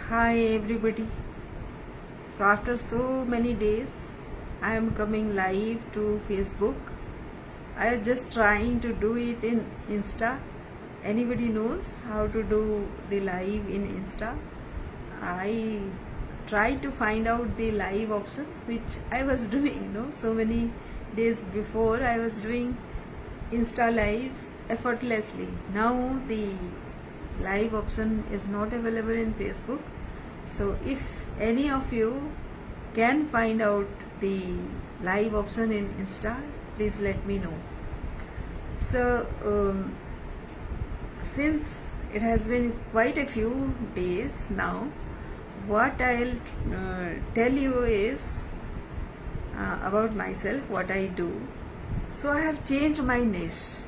Hi everybody. So after so many days I am coming live to Facebook. I was just trying to do it in Insta. Anybody knows how to do the live in Insta? I tried to find out the live option which I was doing, so many days before I was doing Insta lives effortlessly. Now the live option is not available in Facebook. So if any of you can find out the live option in Insta, please let me know. So since it has been quite a few days now, what I'll tell you is about myself, what I do. So I have changed my niche,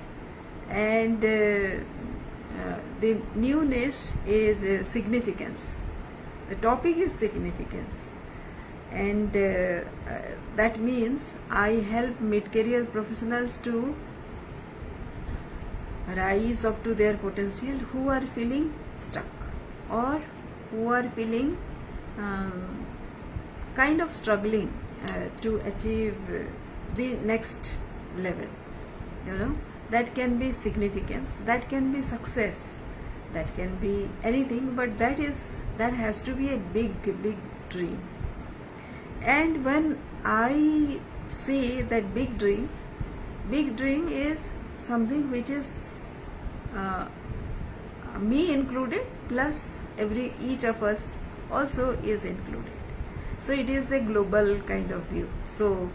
and the new niche is significance. The topic is significance, and that means I help mid-career professionals to rise up to their potential who are feeling stuck or who are feeling kind of struggling to achieve the next level. That can be significance, that can be success, that can be anything, but that has to be a big dream. And when I say that big dream is something which is me included, plus each of us also is included. So it is a global kind of view. So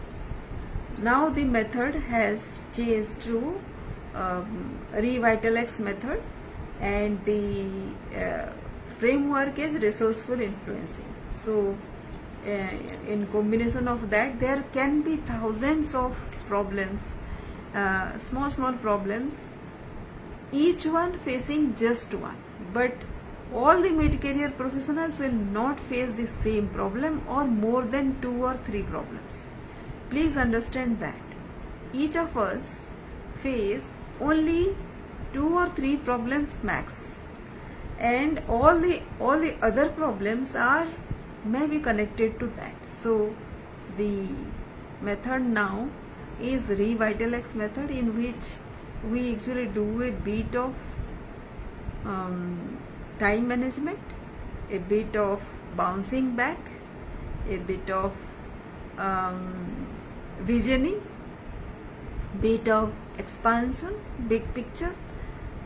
now the method has changed to Revitalex method, and the framework is resourceful influencing. So in combination of that, there can be thousands of problems, small problems, each one facing just one, but all the mid-career professionals will not face the same problem or more than 2 or 3 problems. Please understand that each of us face only 2 or 3 problems max, and all the other problems are maybe connected to that. So the method now is Revitalex method, in which we actually do a bit of time management, a bit of bouncing back, a bit of visioning, bit of expansion, big picture,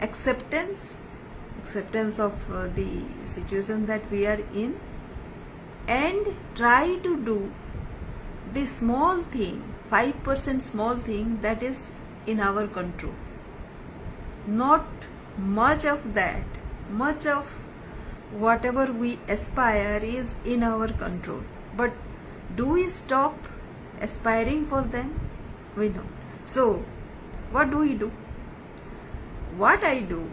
acceptance of the situation that we are in, and try to do the small thing, 5% small thing that is in our control. Not much of that, much of whatever we aspire is in our control, but do we stop aspiring for them? We don't. So what do we do? What I do,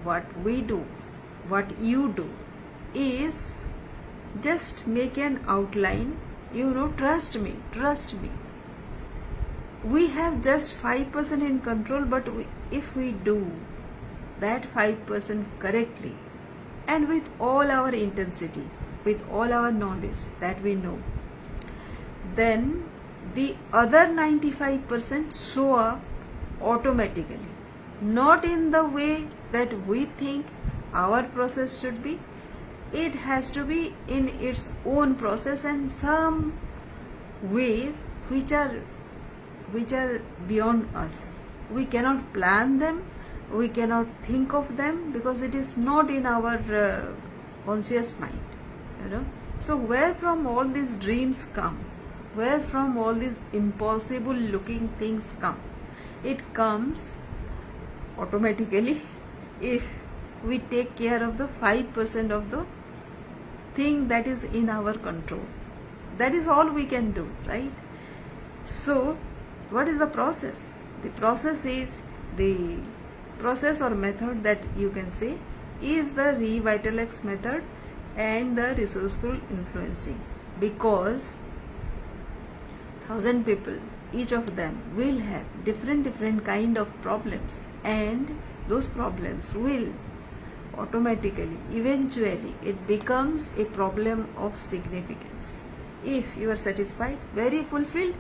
what we do, what you do is just make an outline. Trust me, we have just 5% in control, but if we do that 5% correctly and with all our intensity, with all our knowledge that we know, then the other 95% show up automatically, not in the way that we think our process should be. It has to be in its own process, and some ways which are beyond us. We cannot plan them, we cannot think of them, because it is not in our conscious mind. So where from all these dreams come? Where from all these impossible looking things come? It comes automatically if we take care of the 5% of the thing that is in our control. That is all we can do, right? So what is the process? The process is the process or method that you can say is the Revitalex method and the resourceful influencing, because 1,000 people, each of them will have different kind of problems, and those problems will automatically, eventually, it becomes a problem of significance. If you are satisfied, very fulfilled,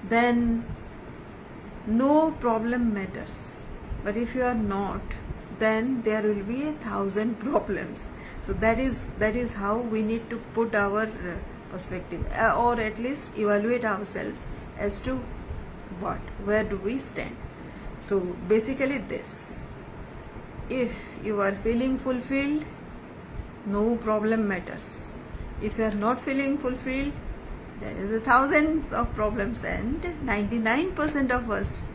then no problem matters. But if you are not, then there will be 1,000 problems. So that is how we need to put our perspective, or at least evaluate ourselves as to where do we stand. So basically this, if you are feeling fulfilled, no problem matters. If you are not feeling fulfilled, there is thousands of problems, and 99% of us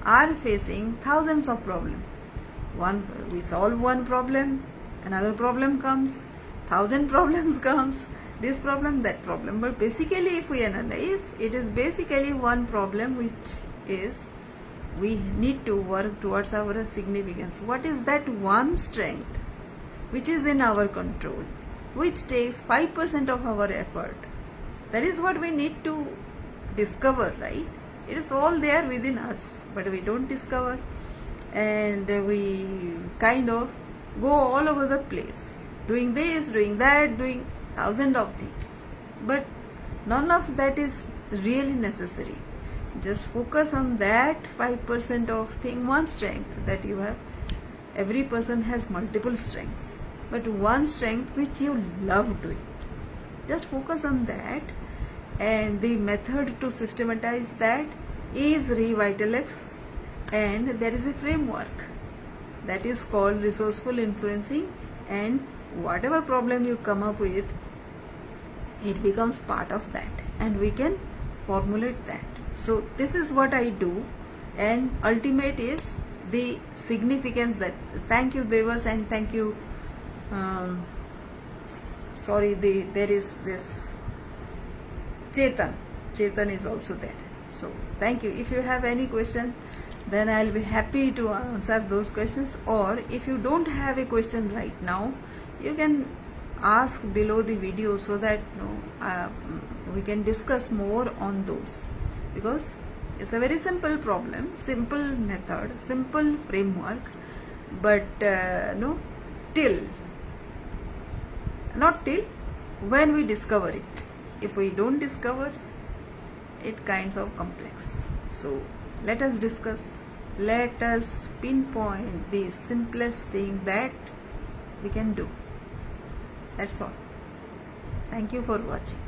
are facing thousands of problems. We solve one problem, another problem comes, 1,000 problems comes, this problem, that problem. But basically, if we analyze, it is basically one problem, which is we need to work towards our significance. What is that one strength which is in our control, which takes 5% of our effort? That is what we need to discover, right? It is all there within us, but we don't discover, and we kind of go all over the place, doing this, doing that, doing thousands of things, but none of that is really necessary. Just focus on that 5% of thing, one strength that you have. Every person has multiple strengths, but one strength which you love doing. Just focus on that, and the method to systematize that is Revitalex, and there is a framework that is called resourceful influencing, and whatever problem you come up with, it becomes part of that, and we can formulate that. So this is what I do, and ultimate is the significance that. Thank you, Devas, and thank you. There is this Chetan is also there. So thank you. If you have any question, then I'll be happy to answer those questions, or if you don't have a question right now, you can ask below the video, so that we can discuss more on those, because it's a very simple problem, simple method, simple framework, but not till when we discover it. If we don't discover it, kinds of complex. So let us discuss, let us pinpoint the simplest thing that we can do. That's all. Thank you for watching.